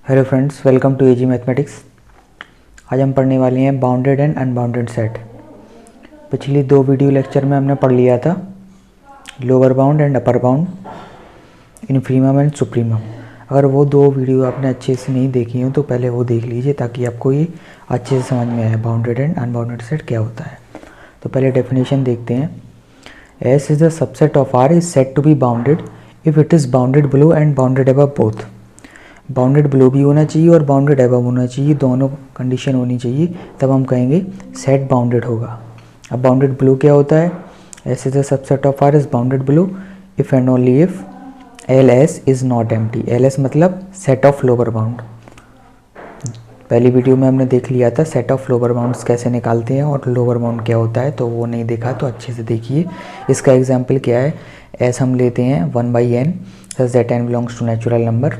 Hello friends, welcome to AG mathematics. आज हम पढ़ने वाले हैं बाउंडेड एंड अनबाउंडेड सेट। पिछली दो वीडियो लेक्चर में हमने पढ़ लिया था lower bound and upper bound, infimum and supremum. अगर वो दो वीडियो आपने अच्छे से नहीं देखी हो तो पहले वो देख लीजिए ताकि आपको ये अच्छे से समझ में आए बाउंडेड एंड अनबाउंडेड सेट क्या होता है। तो पहले डेफिनेशन देखते हैं। S is the subset of R is set to be bounded if it is bounded below and bounded above both. Bounded below भी होना चाहिए और बाउंडेड अबव होना चाहिए, दोनों कंडीशन होनी चाहिए, तब हम कहेंगे सेट बाउंडेड होगा। अब बाउंडेड बिलो क्या होता है? S is the subset of R is bounded below if and only if L S is not empty. L S मतलब सेट ऑफ लोअर बाउंड। पहली वीडियो में हमने देख लिया था सेट ऑफ लोअर बाउंड्स कैसे निकालते हैं और लोअर बाउंड क्या होता है, तो वो नहीं देखा तो अच्छे से देखिए। इसका एग्जाम्पल क्या है? एस हम लेते हैं 1/n such that n belongs to natural number.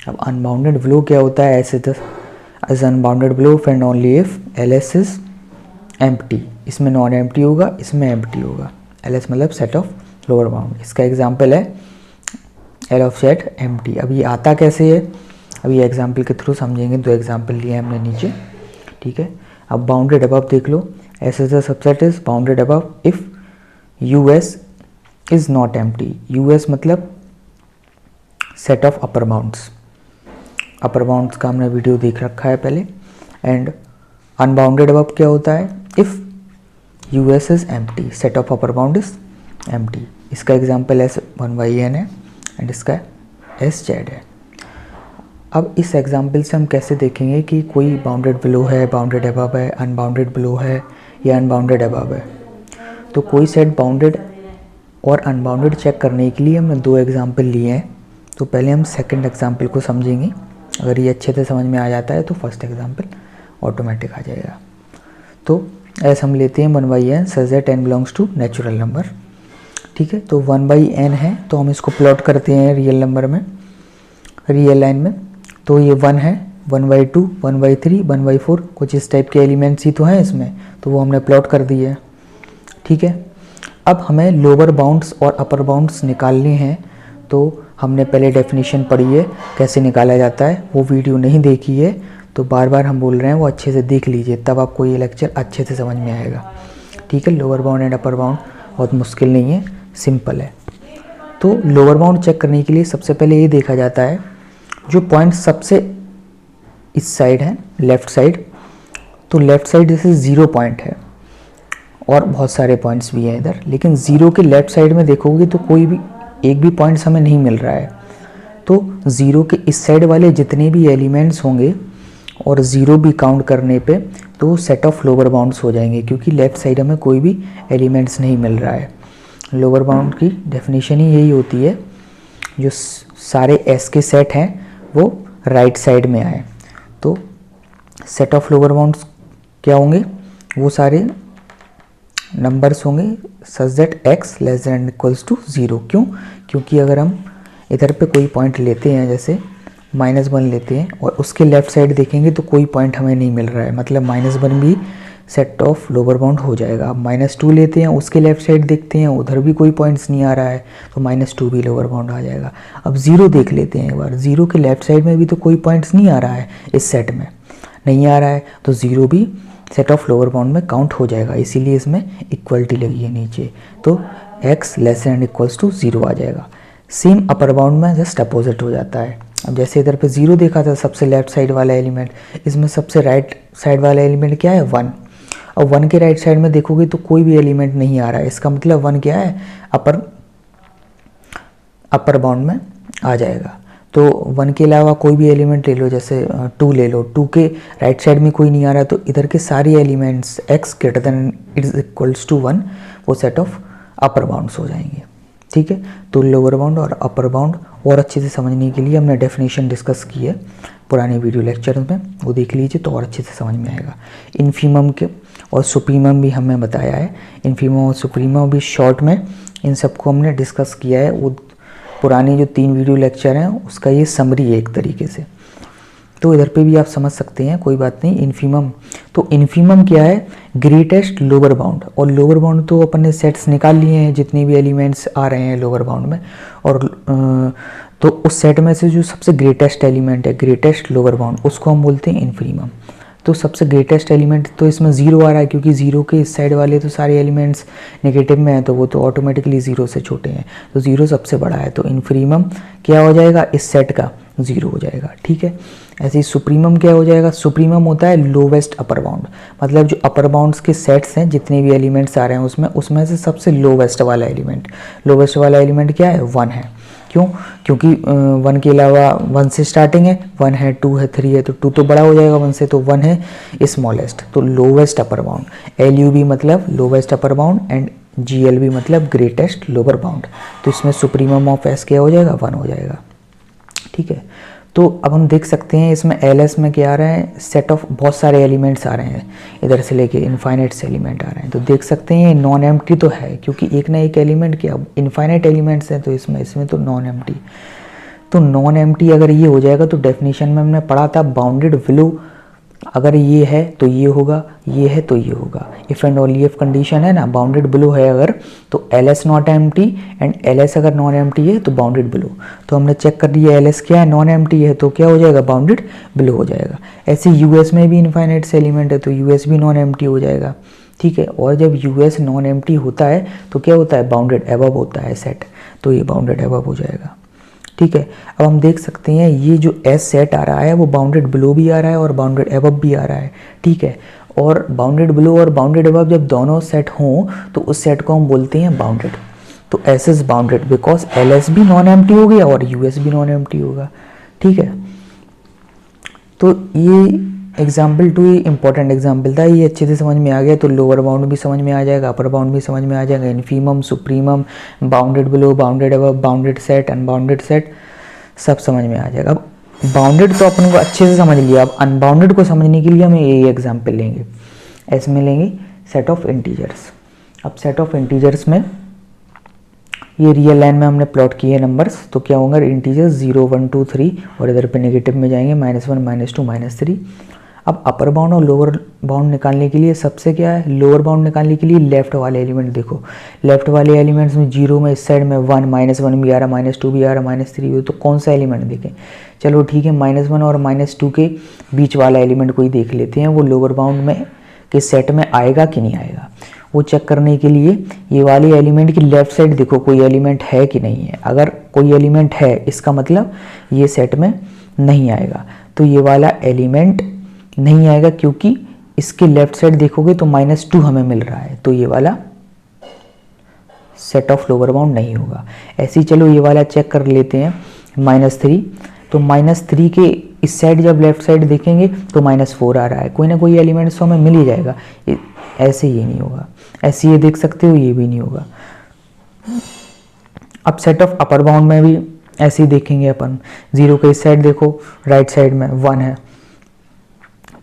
अब अनबाउंडेड बिलो क्या होता है? S is unbounded below if and only if L S is empty. इसमें नॉन एम्प्टी होगा, इसमें एम्प्टी होगा। एल एस मतलब सेट ऑफ लोअर बाउंड। इसका एग्जाम्पल है एल ऑफ सेट एम्प्टी। अब ये आता कैसे है? अब ये एग्जाम्पल के थ्रू समझेंगे। दो एग्जाम्पल लिए हमने नीचे, ठीक है। अब बाउंडेड अबव देख लो। S is the subset is bounded above if U S is not empty. U S मतलब set of upper bounds. Upper bounds का हमने वीडियो देख रखा है पहले। एंड अनबाउंडेड अबव क्या होता है? If U S is empty, set of upper bound is empty. इसका एग्जाम्पल एस 1/n है एंड इसका एस जेड है। अब इस एग्जाम्पल से हम कैसे देखेंगे कि कोई बाउंडेड बिलो है, बाउंडेड अबव है, अनबाउंडेड बिलो है या अनबाउंडेड अबव है। तो कोई सेट बाउंडेड और अनबाउंडेड चेक करने के लिए हमने दो एग्जाम्पल लिए हैं। तो पहले हम सेकंड एग्जाम्पल को समझेंगे। अगर ये अच्छे से समझ में आ जाता है तो फर्स्ट एग्जाम्पल ऑटोमेटिक आ जाएगा। तो एस हम लेते हैं 1/n such that n belongs to natural number, ठीक है। तो 1/n है तो हम इसको प्लॉट करते हैं रियल नंबर में, रियल लाइन में। तो ये 1 है, 1/2, 1/3, 1/4 कुछ इस टाइप के एलिमेंट्स ही तो हैं इसमें, तो वो हमने प्लॉट कर दिए है, ठीक है। अब हमें लोअर बाउंड्स और अपर बाउंड्स निकालने हैं। तो हमने पहले डेफिनेशन पढ़ी है कैसे निकाला जाता है, वो वीडियो नहीं देखी है तो बार बार हम बोल रहे हैं वो अच्छे से देख लीजिए, तब आपको ये लेक्चर अच्छे से समझ में आएगा, ठीक है। Lower bound and upper bound बहुत मुश्किल नहीं है, सिंपल है। तो लोअर बाउंड चेक करने के लिए सबसे पहले ये देखा जाता है जो पॉइंट सबसे इस साइड है, लेफ़्ट साइड। तो लेफ़्ट साइड जैसे 0 पॉइंट है और बहुत सारे पॉइंट्स भी हैं इधर, लेकिन 0 के लेफ़्ट साइड में देखोगे तो कोई भी एक भी पॉइंट्स हमें नहीं मिल रहा है। तो 0 के इस साइड वाले जितने भी एलिमेंट्स होंगे और 0 भी काउंट करने पे तो सेट ऑफ लोअर बाउंड्स हो जाएंगे, क्योंकि लेफ़्ट साइड हमें कोई भी एलिमेंट्स नहीं मिल रहा है। लोअर बाउंड की डेफिनेशन ही यही होती है, जो सारे एस के सेट हैं वो राइट साइड में आए। तो सेट ऑफ लोअर बाउंड्स क्या होंगे? वो सारे नंबर्स होंगे such that x less than equals to 0। क्यों? क्योंकि अगर हम इधर पे कोई पॉइंट लेते हैं, जैसे -1 लेते हैं और उसके लेफ़्ट साइड देखेंगे तो कोई पॉइंट हमें नहीं मिल रहा है, मतलब -1 भी सेट ऑफ लोअर बाउंड हो जाएगा। अब -2 लेते हैं, उसके लेफ़्ट साइड देखते हैं, उधर भी कोई पॉइंट्स नहीं आ रहा है तो -2 भी लोअर बाउंड आ जाएगा। अब 0 देख लेते हैं एक बार, 0 के लेफ़्ट साइड में भी तो कोई पॉइंट्स नहीं आ रहा है, इस सेट में नहीं आ रहा है, तो 0 भी सेट ऑफ लोअर बाउंड में काउंट हो जाएगा, इसीलिए इसमें इक्वलिटी लगी है नीचे। तो x less than equals to 0 आ जाएगा। सेम अपर बाउंड में जस्ट अपोजिट हो जाता है। अब जैसे इधर पे 0 देखा था सबसे लेफ्ट साइड वाला एलिमेंट, इसमें सबसे राइट साइड वाला एलिमेंट क्या है? 1। अब 1 के राइट साइड में देखोगे तो कोई भी एलिमेंट नहीं आ रहा है, इसका मतलब 1 क्या है? अपर बाउंड में आ जाएगा। तो 1 के अलावा कोई भी एलिमेंट ले लो, जैसे 2 ले लो, 2 के राइट साइड में कोई नहीं आ रहा, तो इधर के सारे elements x greater than is equals to 1 वो सेट ऑफ अपर बाउंड्स हो जाएंगे, ठीक है। तो लोअर बाउंड और अपर बाउंड और अच्छे से समझने के लिए हमने डेफिनेशन डिस्कस की है पुराने वीडियो लेक्चर में, वो देख लीजिए तो और अच्छे से समझ में आएगा। इन्फीमम के और सुप्रीमम भी हमने बताया है, इन्फीमम और सुप्रीमम भी शॉर्ट में इन सबको हमने डिस्कस किया है। वो पुराने जो 3 वीडियो लेक्चर हैं उसका ये समरी है एक तरीके से, तो इधर पे भी आप समझ सकते हैं, कोई बात नहीं। इन्फीमम, तो इन्फीमम क्या है? Greatest lower bound. और लोअर बाउंड तो अपन ने सेट्स निकाल लिए हैं जितने भी एलिमेंट्स आ रहे हैं लोअर बाउंड में, और तो उस सेट में से जो सबसे ग्रेटेस्ट एलिमेंट है, ग्रेटेस्ट लोअर बाउंड, उसको हम बोलते हैं इन्फीमम। तो सबसे ग्रेटेस्ट एलिमेंट तो इसमें ज़ीरो आ रहा है, क्योंकि ज़ीरो के इस साइड वाले तो सारे एलिमेंट्स नेगेटिव में हैं, तो वो तो ऑटोमेटिकली ज़ीरो से छोटे हैं, तो ज़ीरो सबसे बड़ा है, तो इन्फीमम क्या हो जाएगा, इस सेट का ज़ीरो हो जाएगा। ठीक है, ऐसे ही सुप्रीमम क्या हो जाएगा, सुप्रीमम होता है लोवेस्ट अपर बाउंड, मतलब जो अपर बाउंड्स के सेट्स हैं, जितने भी एलिमेंट्स आ रहे हैं उसमें से सबसे लोवेस्ट वाला एलिमेंट क्या है, 1 है। क्यों, क्योंकि 1 के अलावा 1 से स्टार्टिंग है, 1 है, 2 है, 3 है, तो 2 तो बड़ा हो जाएगा 1 से, तो 1 है स्मॉलेस्ट, तो लोवेस्ट अपर बाउंड। LUB मतलब lowest upper bound and GLB मतलब ग्रेटेस्ट लोअर बाउंड। तो इसमें सुप्रीमम ऑफ S क्या हो जाएगा, 1 हो जाएगा। ठीक है, तो अब हम देख सकते हैं इसमें LS में क्या आ रहा है, सेट ऑफ बहुत सारे एलिमेंट्स आ रहे हैं, इधर से लेके इनफाइनाइट से एलिमेंट आ रहे हैं। तो देख सकते हैं नॉन एम्प्टी तो है, क्योंकि एक ना एक एलिमेंट क्या इनफाइनाइट एलिमेंट्स हैं, तो इसमें तो नॉन एम्प्टी। तो नॉन एम्प्टी अगर ये हो जाएगा, तो डेफिनेशन में हमने पढ़ा था बाउंडेड बिलो, अगर ये है तो ये होगा, ये है तो ये होगा। If and only if condition है ना, बाउंडेड बिलो है अगर, तो LS not empty and LS अगर नॉन एम्प्टी है तो बाउंडेड बिलो। तो हमने चेक कर लिया LS क्या है, नॉन एम्प्टी है, तो क्या हो जाएगा, बाउंडेड बिलो हो जाएगा। ऐसे US में भी इनफाइनाइट से एलिमेंट है, तो US भी नॉन एम्प्टी हो जाएगा। ठीक है, और जब US नॉन एम्प्टी होता है तो क्या होता है, बाउंडेड एबव होता है सेट, तो ये बाउंडेड एबव हो जाएगा। ठीक है, अब हम देख सकते हैं ये जो S सेट आ रहा है वो बाउंडेड बिलो भी आ रहा है और बाउंडेड एबव भी आ रहा है। ठीक है, और बाउंडेड बिलो और बाउंडेड एबव जब दोनों सेट हों तो उस सेट को हम बोलते हैं बाउंडेड। तो S is bounded because LS भी नॉन एम्प्टी हो गया और US भी नॉन एम्प्टी होगा। ठीक है, तो ये एग्जाम्पल 2 इंपॉर्टेंट एग्जाम्पल था, ये अच्छे से समझ में आ गया तो लोअर बाउंड भी समझ में आ जाएगा, अपर बाउंड भी समझ में आ जाएगा, infimum, supremum, bounded below, bounded above, bounded set, unbounded set, सब समझ में आ जाएगा। अब बाउंडेड तो अपन को अच्छे से समझ लिया, अब अनबाउंडेड को समझने के लिए हम ये एग्जाम्पल लेंगे। इसमें लेंगे सेट ऑफ इंटीजर्स। अब सेट ऑफ इंटीजर्स में ये रियल लाइन में हमने प्लॉट किए नंबर्स, तो क्या होंगे इंटीजर्स 0, 1, 2, 3 और इधर पे नेगेटिव में जाएंगे -1, -2, -3। अब अपर बाउंड और लोअर बाउंड निकालने के लिए सबसे क्या है, लोअर बाउंड निकालने के लिए लेफ्ट वाले एलिमेंट देखो, लेफ्ट वाले एलिमेंट्स में 0 में इस साइड में 1, -1 भी आ रहा, -2 भी आ रहा, -3 भी, तो कौन सा एलिमेंट देखें, चलो ठीक है -1 और -2 के बीच वाला एलिमेंट कोई देख लेते हैं, वो लोअर बाउंड में के सेट में आएगा कि नहीं आएगा। वो चेक करने के लिए ये वाली एलिमेंट की लेफ्ट साइड देखो कोई एलिमेंट है कि नहीं है, अगर कोई एलिमेंट है इसका मतलब ये सेट में नहीं आएगा, तो ये वाला एलिमेंट नहीं आएगा, क्योंकि इसके लेफ्ट साइड देखोगे तो -2 हमें मिल रहा है, तो ये वाला सेट ऑफ लोअर बाउंड नहीं होगा। ऐसे ही चलो ये वाला चेक कर लेते हैं -3, तो -3 के इस साइड जब लेफ्ट साइड देखेंगे तो -4 आ रहा है, कोई ना कोई एलिमेंट तो हमें मिल ही जाएगा। ऐसे ये नहीं होगा, ऐसे ये देख सकते हो, ये भी नहीं होगा। अब सेट ऑफ अपर बाउंड में भी ऐसे ही देखेंगे अपन, 0 के इस साइड देखो राइट साइड में 1 है,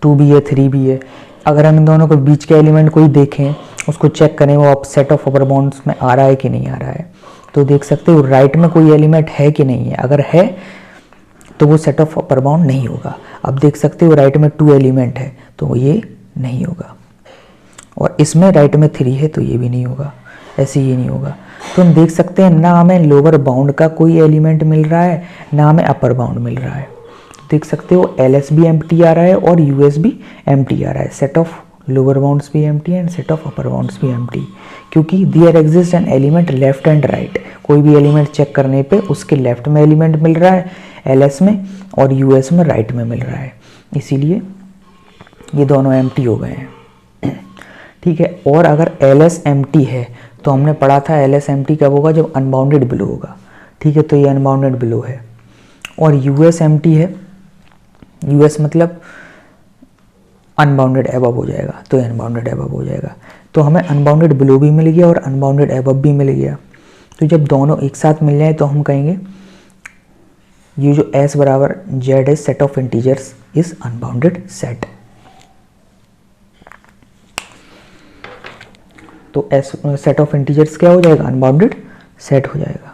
2 भी है, 3 भी है, अगर हम इन दोनों को बीच के एलिमेंट कोई देखें उसको चेक करें वो अब सेट ऑफ अपर बाउंड्स में आ रहा है कि नहीं आ रहा है, तो देख सकते हो राइट में कोई एलिमेंट है कि नहीं है, अगर है तो वो सेट ऑफ अपर बाउंड नहीं होगा। अब देख सकते हो राइट में 2 एलिमेंट है तो ये नहीं होगा, और इसमें राइट में 3 है तो ये भी नहीं होगा, ऐसे ये नहीं होगा। तो हम देख सकते हैं ना हमें लोअर बाउंड का कोई एलिमेंट मिल रहा है ना हमें अपर बाउंड मिल रहा है। देख सकते हो LS भी एम्प्टी आ रहा है और US भी एम्प्टी आ रहा है, सेट ऑफ लोअर बाउंड्स भी empty and set of upper bounds भी एम्प्टी, क्योंकि there exist an element left and right, कोई भी एलिमेंट चेक करने पे उसके लेफ्ट में एलिमेंट मिल रहा है LS में और US में राइट में मिल रहा है, इसीलिए ये दोनों एम्प्टी हो गए हैं। ठीक है, और अगर LS एम्प्टी है तो हमने पढ़ा था LS एम्प्टी कब होगा, जब अनबाउंडेड बिलो होगा। ठीक है, तो ये अनबाउंडेड बिलो है, और US एम्प्टी है, US मतलब अनबाउंडेड एबव हो जाएगा, तो ये अनबाउंडेड एबव हो जाएगा। तो हमें अनबाउंडेड बिलो भी मिल गया और अनबाउंडेड एबव भी मिल गया, तो जब दोनों एक साथ मिल जाए तो हम कहेंगे ये जो S बराबर Z है set of integers is unbounded set. तो S सेट ऑफ इंटीजर्स क्या हो जाएगा, अनबाउंडेड सेट हो जाएगा।